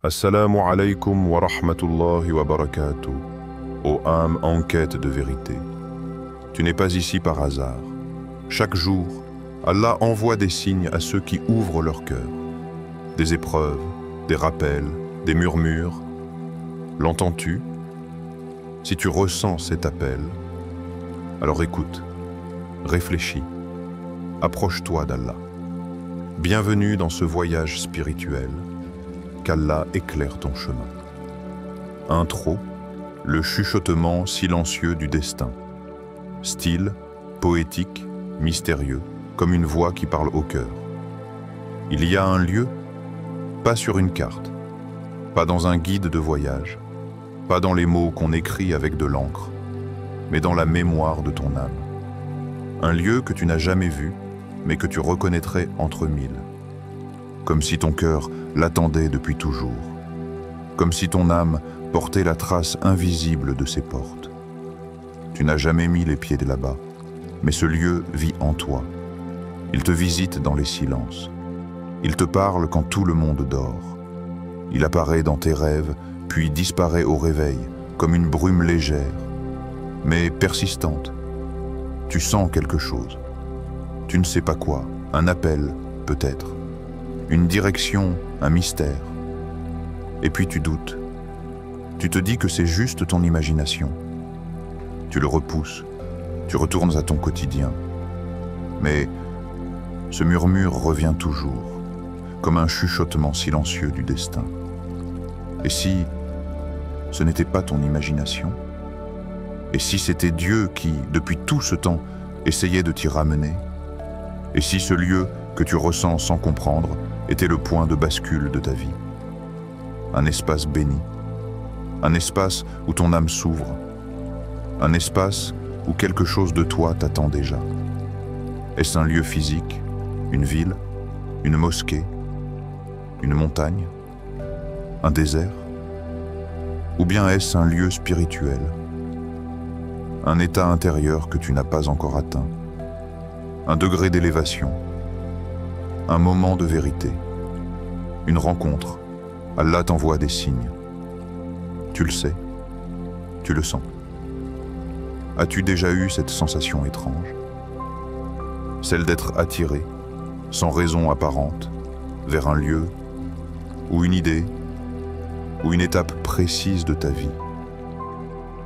Assalamu alaikum wa rahmatullahi wa barakatuh, ô âme en quête de vérité. Tu n'es pas ici par hasard. Chaque jour, Allah envoie des signes à ceux qui ouvrent leur cœur. Des épreuves, des rappels, des murmures. L'entends-tu? Si tu ressens cet appel, alors écoute, réfléchis, approche-toi d'Allah. Bienvenue dans ce voyage spirituel. Qu'Allah éclaire ton chemin. Intro, le chuchotement silencieux du destin. Style, poétique, mystérieux, comme une voix qui parle au cœur. Il y a un lieu, pas sur une carte, pas dans un guide de voyage, pas dans les mots qu'on écrit avec de l'encre, mais dans la mémoire de ton âme. Un lieu que tu n'as jamais vu, mais que tu reconnaîtrais entre mille. Comme si ton cœur l'attendait depuis toujours, comme si ton âme portait la trace invisible de ses portes. Tu n'as jamais mis les pieds là-bas, mais ce lieu vit en toi. Il te visite dans les silences. Il te parle quand tout le monde dort. Il apparaît dans tes rêves, puis disparaît au réveil, comme une brume légère, mais persistante. Tu sens quelque chose. Tu ne sais pas quoi, un appel, peut-être. Une direction, un mystère. Et puis tu doutes. Tu te dis que c'est juste ton imagination. Tu le repousses. Tu retournes à ton quotidien. Mais ce murmure revient toujours, comme un chuchotement silencieux du destin. Et si ce n'était pas ton imagination? Et si c'était Dieu qui, depuis tout ce temps, essayait de t'y ramener? Et si ce lieu que tu ressens sans comprendre était le point de bascule de ta vie? Un espace béni, un espace où ton âme s'ouvre, un espace où quelque chose de toi t'attend déjà. Est-ce un lieu physique, une ville, une mosquée, une montagne, un désert? Ou bien est-ce un lieu spirituel, un état intérieur que tu n'as pas encore atteint, un degré d'élévation, un moment de vérité, une rencontre? Allah t'envoie des signes. Tu le sais, tu le sens. As-tu déjà eu cette sensation étrange? Celle d'être attiré, sans raison apparente, vers un lieu, ou une idée, ou une étape précise de ta vie.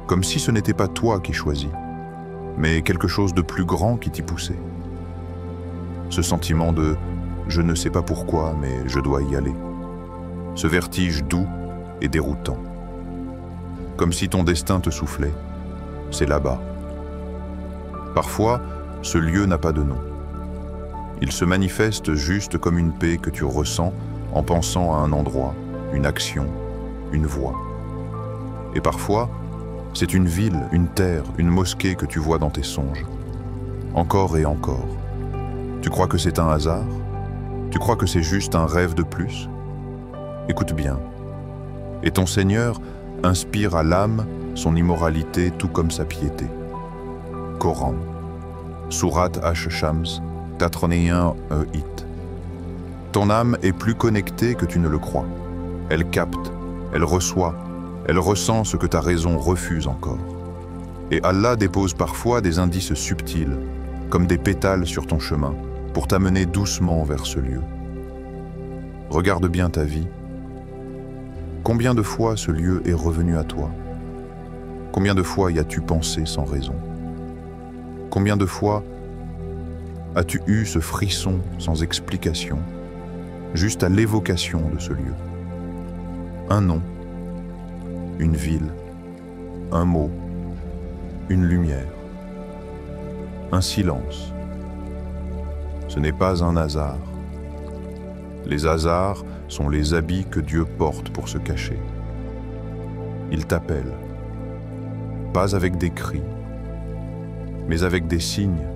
Comme si ce n'était pas toi qui choisis, mais quelque chose de plus grand qui t'y poussait. Ce sentiment de « je ne sais pas pourquoi, mais je dois y aller ». Ce vertige doux et déroutant. Comme si ton destin te soufflait. C'est là-bas. Parfois, ce lieu n'a pas de nom. Il se manifeste juste comme une paix que tu ressens en pensant à un endroit, une action, une voix. Et parfois, c'est une ville, une terre, une mosquée que tu vois dans tes songes. Encore et encore. Tu crois que c'est un hasard? Tu crois que c'est juste un rêve de plus? Écoute bien. Et ton Seigneur inspire à l'âme son immoralité tout comme sa piété. Coran, Surat Ash-Shams, 81 hit. Ton âme est plus connectée que tu ne le crois. Elle capte, elle reçoit, elle ressent ce que ta raison refuse encore. Et Allah dépose parfois des indices subtils, comme des pétales sur ton chemin, pour t'amener doucement vers ce lieu. Regarde bien ta vie. Combien de fois ce lieu est revenu à toi? Combien de fois y as-tu pensé sans raison? Combien de fois as-tu eu ce frisson sans explication, juste à l'évocation de ce lieu? Un nom, une ville, un mot, une lumière, un silence. Ce n'est pas un hasard. Les hasards sont les habits que Dieu porte pour se cacher. Il t'appelle, pas avec des cris, mais avec des signes,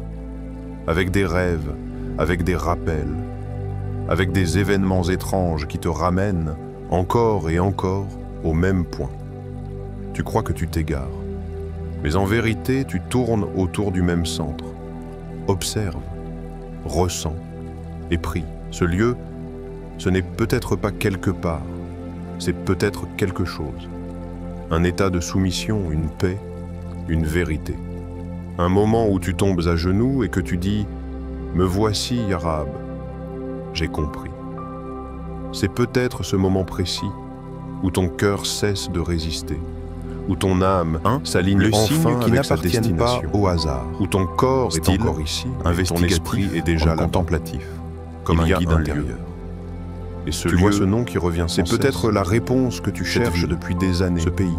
avec des rêves, avec des rappels, avec des événements étranges qui te ramènent encore et encore au même point. Tu crois que tu t'égares, mais en vérité, tu tournes autour du même centre. Observe, ressens et prie. Ce lieu, ce n'est peut-être pas quelque part, c'est peut-être quelque chose. Un état de soumission, une paix, une vérité. Un moment où tu tombes à genoux et que tu dis « Me voici, Ya Rab, j'ai compris ». C'est peut-être ce moment précis où ton cœur cesse de résister, où ton âme s'aligne enfin avec sa destination, au hasard, où ton corps est encore ici, ton esprit est déjà contemplatif, comme un guide intérieur. Et ce lieu, ce nom qui revient sans cesse, c'est peut-être la réponse que tu cherches depuis des années, ce pays.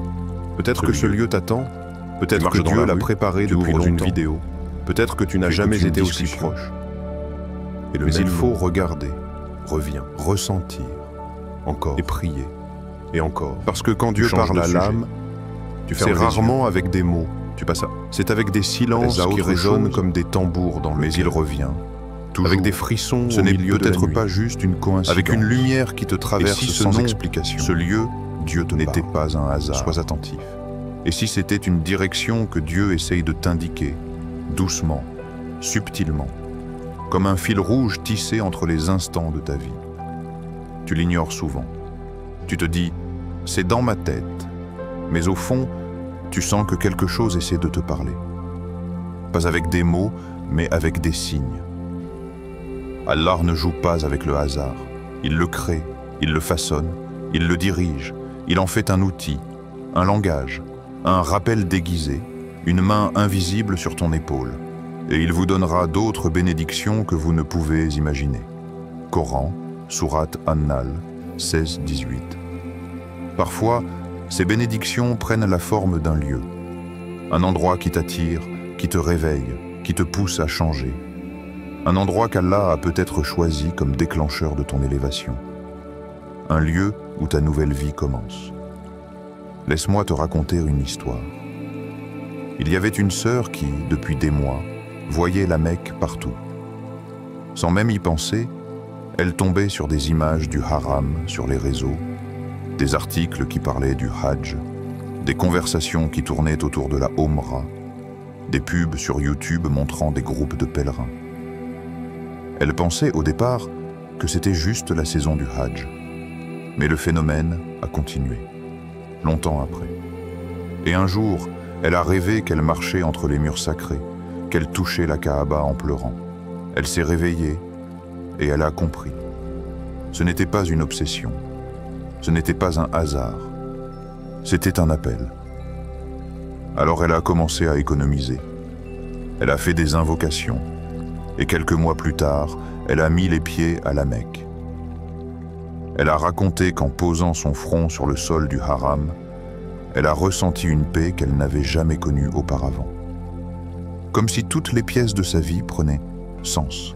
Peut-être que ce lieu t'attend, peut-être que Dieu l'a préparé depuis longtemps, une vidéo, peut-être que tu n'as jamais été aussi proche. Mais il faut regarder, reviens, ressentir, encore, et prier, et encore. Parce que quand Dieu parle à l'âme, c'est rarement avec des mots, c'est avec des silences qui résonnent comme des tambours dans le cœur. Mais il revient, toujours, avec des frissons au milieu de la nuit. Ce n'est peut-être pas juste une coïncidence, avec une lumière qui te traverse sans explication. Ce lieu, Dieu n'était pas un hasard. Sois attentif. Et si c'était une direction que Dieu essaye de t'indiquer, doucement, subtilement, comme un fil rouge tissé entre les instants de ta vie. Tu l'ignores souvent. Tu te dis, c'est dans ma tête. Mais au fond, tu sens que quelque chose essaie de te parler. Pas avec des mots, mais avec des signes. Allah ne joue pas avec le hasard. Il le crée, il le façonne, il le dirige, il en fait un outil, un langage, un rappel déguisé, une main invisible sur ton épaule. Et il vous donnera d'autres bénédictions que vous ne pouvez imaginer. Coran, Sourate An-Nahl, 16-18. Parfois, ces bénédictions prennent la forme d'un lieu, un endroit qui t'attire, qui te réveille, qui te pousse à changer. Un endroit qu'Allah a peut-être choisi comme déclencheur de ton élévation. Un lieu où ta nouvelle vie commence. Laisse-moi te raconter une histoire. Il y avait une sœur qui, depuis des mois, voyait la Mecque partout. Sans même y penser, elle tombait sur des images du haram sur les réseaux, des articles qui parlaient du Hajj, des conversations qui tournaient autour de la Omra, des pubs sur YouTube montrant des groupes de pèlerins. Elle pensait au départ que c'était juste la saison du Hajj, mais le phénomène a continué, longtemps après. Et un jour, elle a rêvé qu'elle marchait entre les murs sacrés, qu'elle touchait la Kaaba en pleurant. Elle s'est réveillée et elle a compris. Ce n'était pas une obsession, ce n'était pas un hasard, c'était un appel. Alors elle a commencé à économiser. Elle a fait des invocations et quelques mois plus tard, elle a mis les pieds à la Mecque. Elle a raconté qu'en posant son front sur le sol du haram, elle a ressenti une paix qu'elle n'avait jamais connue auparavant. Comme si toutes les pièces de sa vie prenaient sens.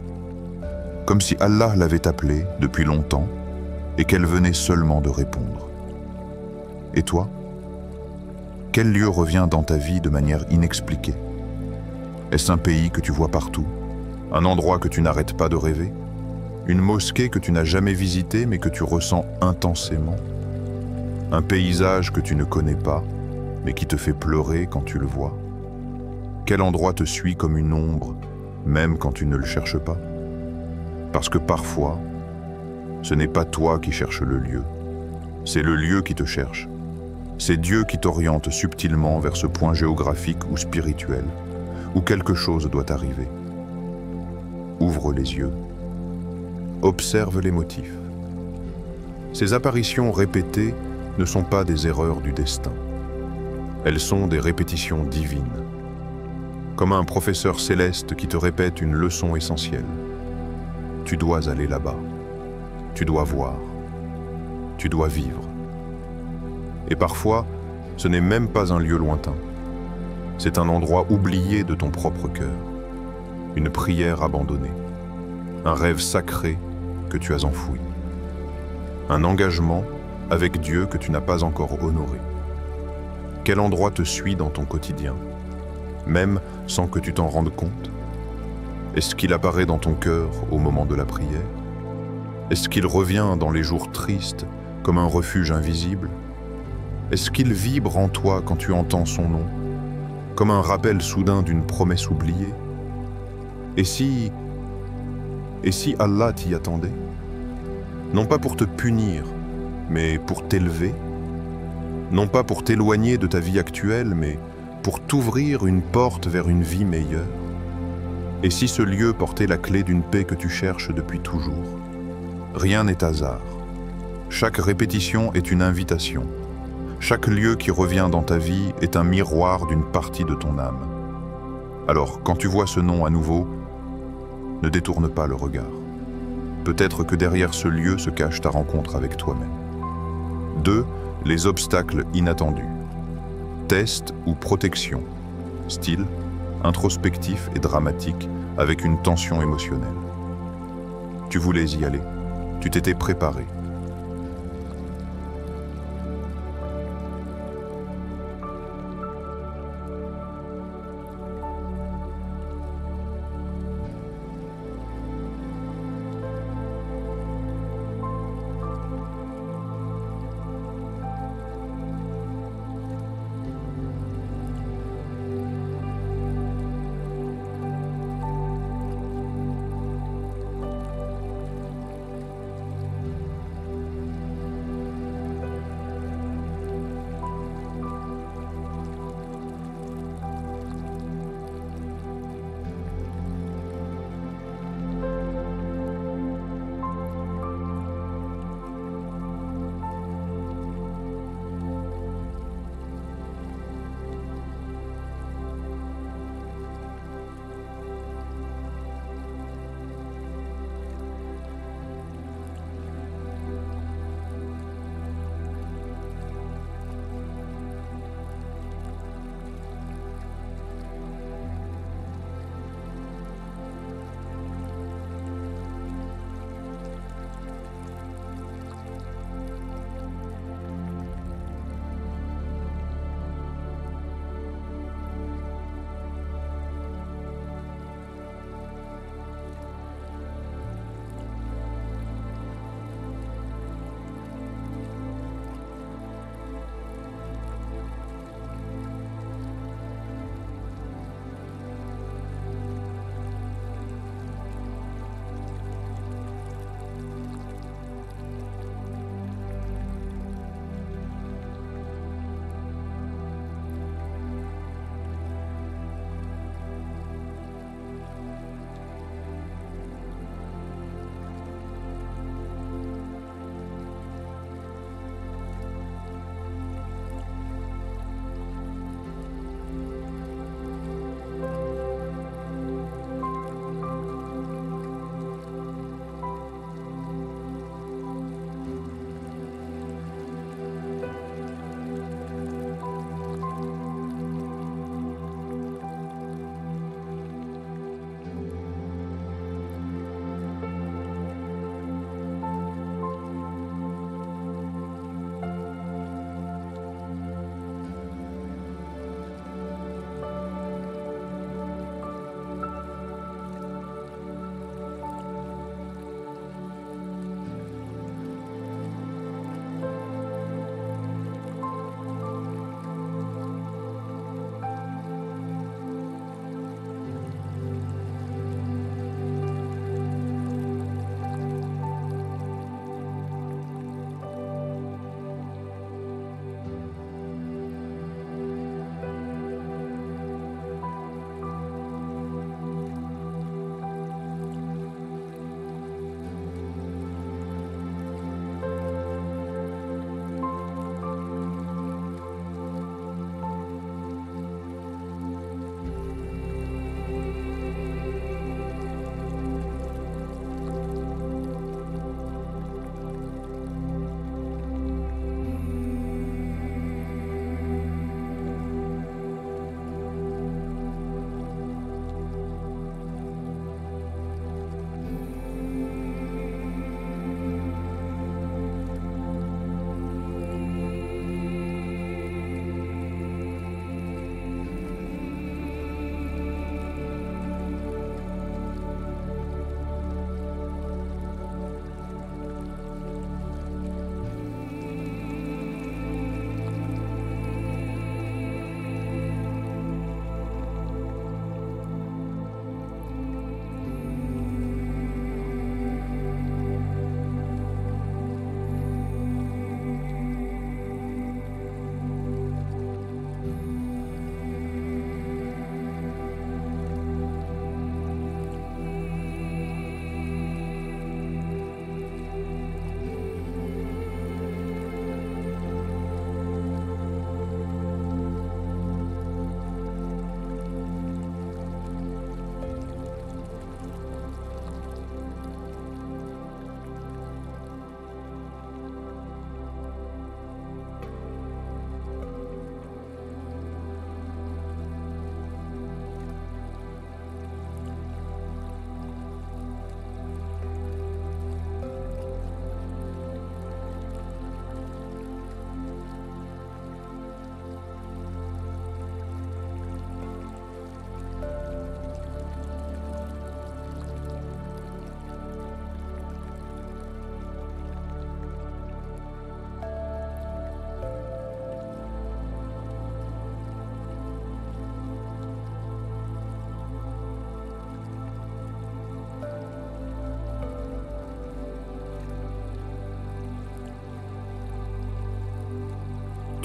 Comme si Allah l'avait appelée depuis longtemps et qu'elle venait seulement de répondre. Et toi? Quel lieu revient dans ta vie de manière inexpliquée? Est-ce un pays que tu vois partout? Un endroit que tu n'arrêtes pas de rêver? Une mosquée que tu n'as jamais visitée mais que tu ressens intensément? Un paysage que tu ne connais pas mais qui te fait pleurer quand tu le vois? Quel endroit te suit comme une ombre, même quand tu ne le cherches pas? Parce que parfois, ce n'est pas toi qui cherches le lieu, c'est le lieu qui te cherche. C'est Dieu qui t'oriente subtilement vers ce point géographique ou spirituel, où quelque chose doit arriver. Ouvre les yeux. Observe les motifs. Ces apparitions répétées ne sont pas des erreurs du destin. Elles sont des répétitions divines. Comme un professeur céleste qui te répète une leçon essentielle. Tu dois aller là-bas. Tu dois voir. Tu dois vivre. Et parfois, ce n'est même pas un lieu lointain. C'est un endroit oublié de ton propre cœur. Une prière abandonnée. Un rêve sacré que tu as enfoui. Un engagement avec Dieu que tu n'as pas encore honoré. Quel endroit te suit dans ton quotidien, même sans que tu t'en rendes compte? Est-ce qu'il apparaît dans ton cœur au moment de la prière? Est-ce qu'il revient dans les jours tristes comme un refuge invisible? Est-ce qu'il vibre en toi quand tu entends son nom, comme un rappel soudain d'une promesse oubliée? Et si Allah t'y attendait? Non pas pour te punir, mais pour t'élever, non pas pour t'éloigner de ta vie actuelle, mais pour t'ouvrir une porte vers une vie meilleure. Et si ce lieu portait la clé d'une paix que tu cherches depuis toujours? Rien n'est hasard. Chaque répétition est une invitation. Chaque lieu qui revient dans ta vie est un miroir d'une partie de ton âme. Alors, quand tu vois ce nom à nouveau, ne détourne pas le regard. Peut-être que derrière ce lieu se cache ta rencontre avec toi-même. 2. Les obstacles inattendus. Test ou protection. Style, introspectif et dramatique, avec une tension émotionnelle. Tu voulais y aller. Tu t'étais préparé.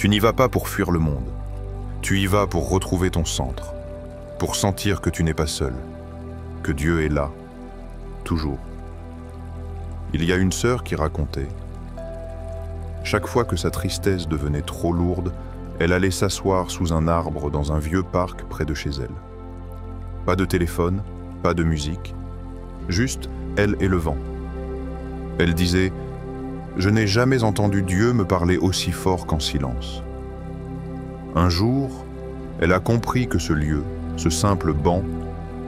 Tu n'y vas pas pour fuir le monde. Tu y vas pour retrouver ton centre, pour sentir que tu n'es pas seul, que Dieu est là, toujours. Il y a une sœur qui racontait: chaque fois que sa tristesse devenait trop lourde, elle allait s'asseoir sous un arbre dans un vieux parc près de chez elle. Pas de téléphone, pas de musique, juste elle et le vent. Elle disait: je n'ai jamais entendu Dieu me parler aussi fort qu'en silence. Un jour, elle a compris que ce lieu, ce simple banc,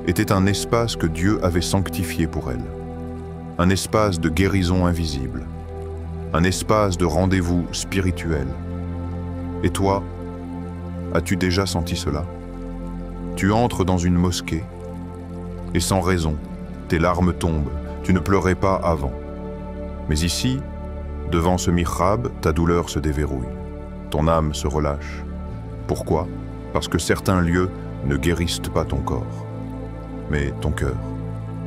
était un espace que Dieu avait sanctifié pour elle. Un espace de guérison invisible. Un espace de rendez-vous spirituel. Et toi, as-tu déjà senti cela? Tu entres dans une mosquée, et sans raison, tes larmes tombent, tu ne pleurais pas avant. Mais ici, devant ce mihrab, ta douleur se déverrouille. Ton âme se relâche. Pourquoi? Parce que certains lieux ne guérissent pas ton corps, mais ton cœur.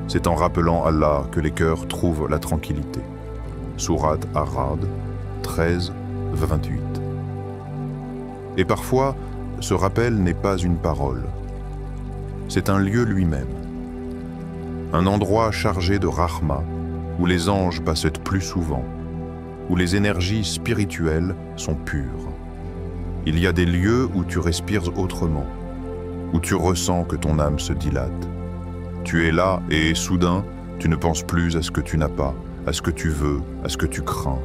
C'est en rappelant Allah que les cœurs trouvent la tranquillité. Sourate Ar-Ra'd 13, 28. Et parfois, ce rappel n'est pas une parole. C'est un lieu lui-même. Un endroit chargé de rahma, où les anges passent plus souvent, où les énergies spirituelles sont pures. Il y a des lieux où tu respires autrement, où tu ressens que ton âme se dilate. Tu es là et soudain, tu ne penses plus à ce que tu n'as pas, à ce que tu veux, à ce que tu crains.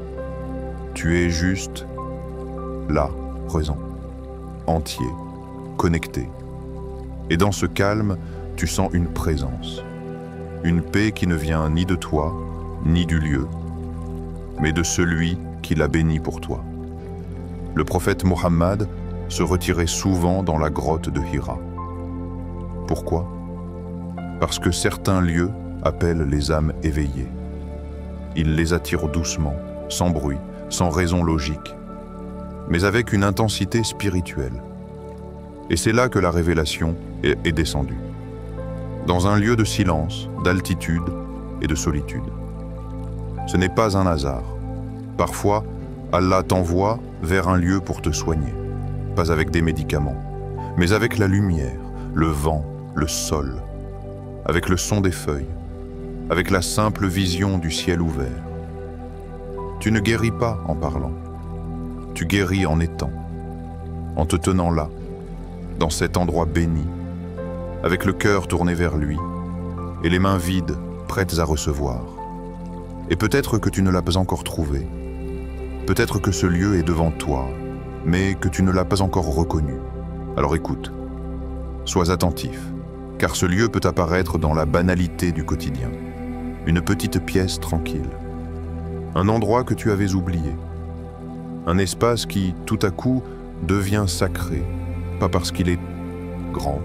Tu es juste là, présent, entier, connecté. Et dans ce calme, tu sens une présence, une paix qui ne vient ni de toi, ni du lieu, mais de celui qui l'a béni pour toi. Le prophète Mohammed se retirait souvent dans la grotte de Hira. Pourquoi? Parce que certains lieux appellent les âmes éveillées. Ils les attirent doucement, sans bruit, sans raison logique, mais avec une intensité spirituelle. Et c'est là que la révélation est descendue. Dans un lieu de silence, d'altitude et de solitude. Ce n'est pas un hasard. Parfois, Allah t'envoie vers un lieu pour te soigner, pas avec des médicaments, mais avec la lumière, le vent, le sol, avec le son des feuilles, avec la simple vision du ciel ouvert. Tu ne guéris pas en parlant, tu guéris en étant, en te tenant là, dans cet endroit béni, avec le cœur tourné vers lui et les mains vides, prêtes à recevoir. Et peut-être que tu ne l'as pas encore trouvé, peut-être que ce lieu est devant toi, mais que tu ne l'as pas encore reconnu. Alors écoute, sois attentif, car ce lieu peut apparaître dans la banalité du quotidien. Une petite pièce tranquille, un endroit que tu avais oublié, un espace qui, tout à coup, devient sacré, pas parce qu'il est grand,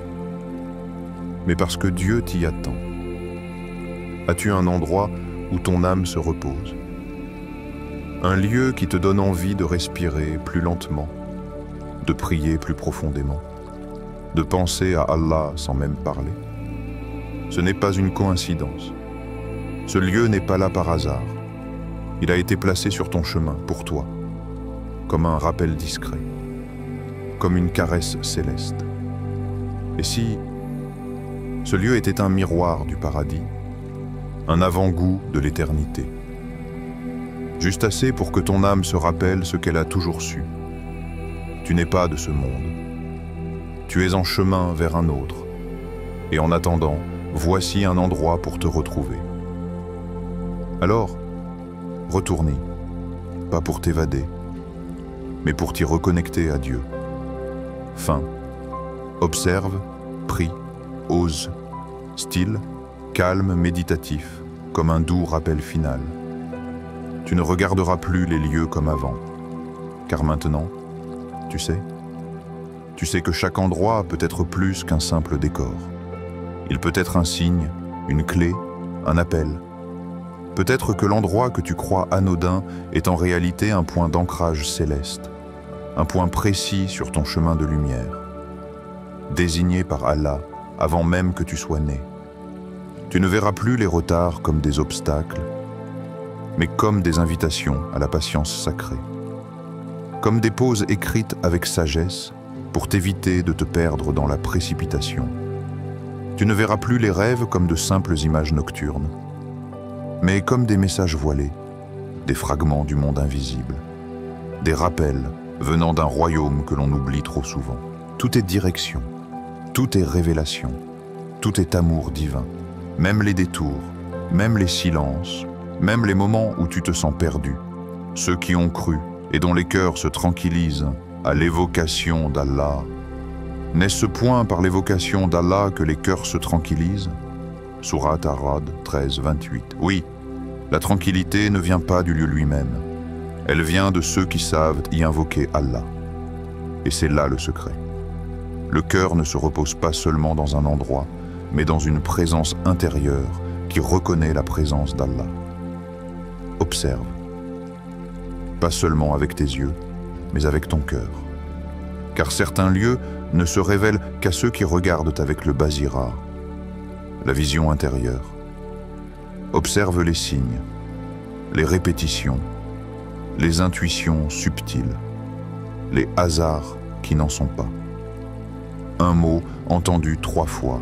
mais parce que Dieu t'y attend. As-tu un endroit où ton âme se repose? Un lieu qui te donne envie de respirer plus lentement, de prier plus profondément, de penser à Allah sans même parler? Ce n'est pas une coïncidence. Ce lieu n'est pas là par hasard. Il a été placé sur ton chemin, pour toi, comme un rappel discret, comme une caresse céleste. Et si ce lieu était un miroir du paradis, un avant-goût de l'éternité, juste assez pour que ton âme se rappelle ce qu'elle a toujours su. Tu n'es pas de ce monde. Tu es en chemin vers un autre. Et en attendant, voici un endroit pour te retrouver. Alors, retourne-y, pas pour t'évader, mais pour t'y reconnecter à Dieu. Fin. Observe, prie, ose. Style, calme, méditatif, comme un doux rappel final. Tu ne regarderas plus les lieux comme avant, car maintenant, tu sais que chaque endroit peut être plus qu'un simple décor. Il peut être un signe, une clé, un appel. Peut-être que l'endroit que tu crois anodin est en réalité un point d'ancrage céleste, un point précis sur ton chemin de lumière, désigné par Allah avant même que tu sois né. Tu ne verras plus les retards comme des obstacles, mais comme des invitations à la patience sacrée, comme des pauses écrites avec sagesse pour t'éviter de te perdre dans la précipitation. Tu ne verras plus les rêves comme de simples images nocturnes, mais comme des messages voilés, des fragments du monde invisible, des rappels venant d'un royaume que l'on oublie trop souvent. Tout est direction, tout est révélation, tout est amour divin, même les détours, même les silences, même les moments où tu te sens perdu. Ceux qui ont cru et dont les cœurs se tranquillisent à l'évocation d'Allah. N'est-ce ce point par l'évocation d'Allah que les cœurs se tranquillisent? Sourate Ar-Ra'd 13, 28. Oui, la tranquillité ne vient pas du lieu lui-même. Elle vient de ceux qui savent y invoquer Allah. Et c'est là le secret. Le cœur ne se repose pas seulement dans un endroit, mais dans une présence intérieure qui reconnaît la présence d'Allah. Observe. Pas seulement avec tes yeux, mais avec ton cœur. Car certains lieux ne se révèlent qu'à ceux qui regardent avec le basira, la vision intérieure. Observe les signes, les répétitions, les intuitions subtiles, les hasards qui n'en sont pas. Un mot entendu 3 fois,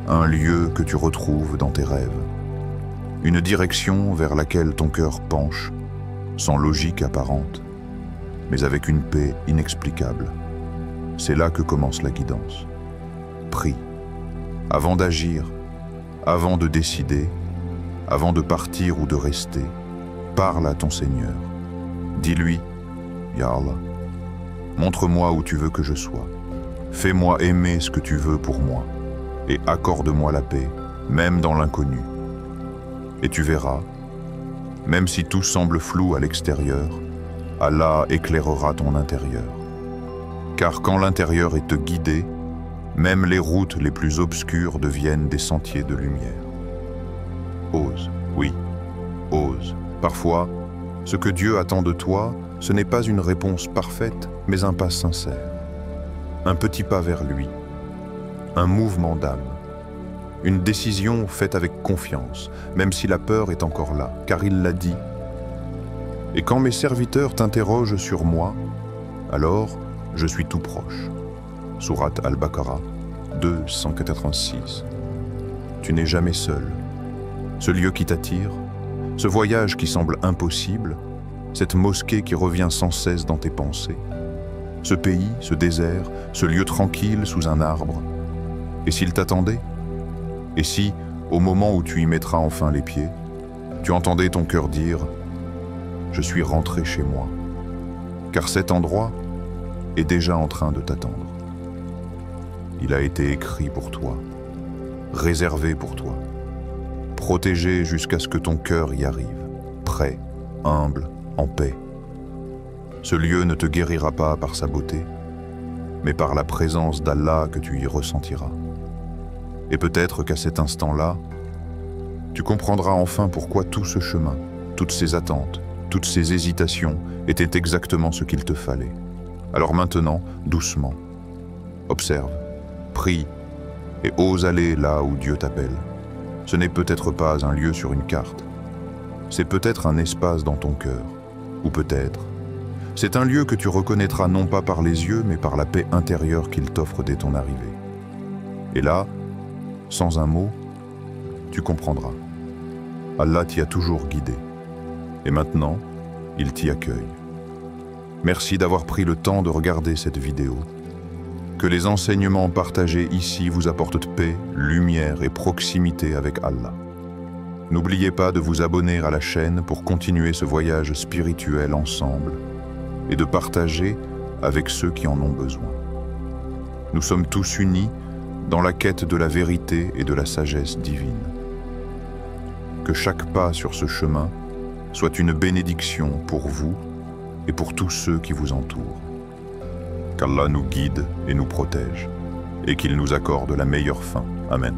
un lieu que tu retrouves dans tes rêves, une direction vers laquelle ton cœur penche, sans logique apparente, mais avec une paix inexplicable. C'est là que commence la guidance. Prie. Avant d'agir, avant de décider, avant de partir ou de rester, parle à ton Seigneur. Dis-lui, Ya Allah, montre-moi où tu veux que je sois. Fais-moi aimer ce que tu veux pour moi et accorde-moi la paix, même dans l'inconnu. Et tu verras, même si tout semble flou à l'extérieur, Allah éclairera ton intérieur. Car quand l'intérieur est guidé, même les routes les plus obscures deviennent des sentiers de lumière. Ose, oui, ose. Parfois, ce que Dieu attend de toi, ce n'est pas une réponse parfaite, mais un pas sincère. Un petit pas vers lui, un mouvement d'âme, une décision faite avec confiance, même si la peur est encore là, car il l'a dit. Et quand mes serviteurs t'interrogent sur moi, alors je suis tout proche. Sourate Al-Baqarah 286. Tu n'es jamais seul. Ce lieu qui t'attire, ce voyage qui semble impossible, cette mosquée qui revient sans cesse dans tes pensées, ce pays, ce désert, ce lieu tranquille sous un arbre. Et s'il t'attendait? Et si, au moment où tu y mettras enfin les pieds, tu entendais ton cœur dire « Je suis rentré chez moi », car cet endroit est déjà en train de t'attendre. Il a été écrit pour toi, réservé pour toi, protégé jusqu'à ce que ton cœur y arrive, prêt, humble, en paix. Ce lieu ne te guérira pas par sa beauté, mais par la présence d'Allah que tu y ressentiras. Et peut-être qu'à cet instant-là, tu comprendras enfin pourquoi tout ce chemin, toutes ces attentes, toutes ces hésitations étaient exactement ce qu'il te fallait. Alors maintenant, doucement, observe, prie et ose aller là où Dieu t'appelle. Ce n'est peut-être pas un lieu sur une carte, c'est peut-être un espace dans ton cœur, ou peut-être, c'est un lieu que tu reconnaîtras non pas par les yeux, mais par la paix intérieure qu'il t'offre dès ton arrivée. Et là, sans un mot, tu comprendras. Allah t'y a toujours guidé. Et maintenant, il t'y accueille. Merci d'avoir pris le temps de regarder cette vidéo. Que les enseignements partagés ici vous apportent paix, lumière et proximité avec Allah. N'oubliez pas de vous abonner à la chaîne pour continuer ce voyage spirituel ensemble et de partager avec ceux qui en ont besoin. Nous sommes tous unis dans la quête de la vérité et de la sagesse divine. Que chaque pas sur ce chemin soit une bénédiction pour vous et pour tous ceux qui vous entourent. Qu'Allah nous guide et nous protège, et qu'il nous accorde la meilleure fin. Amen.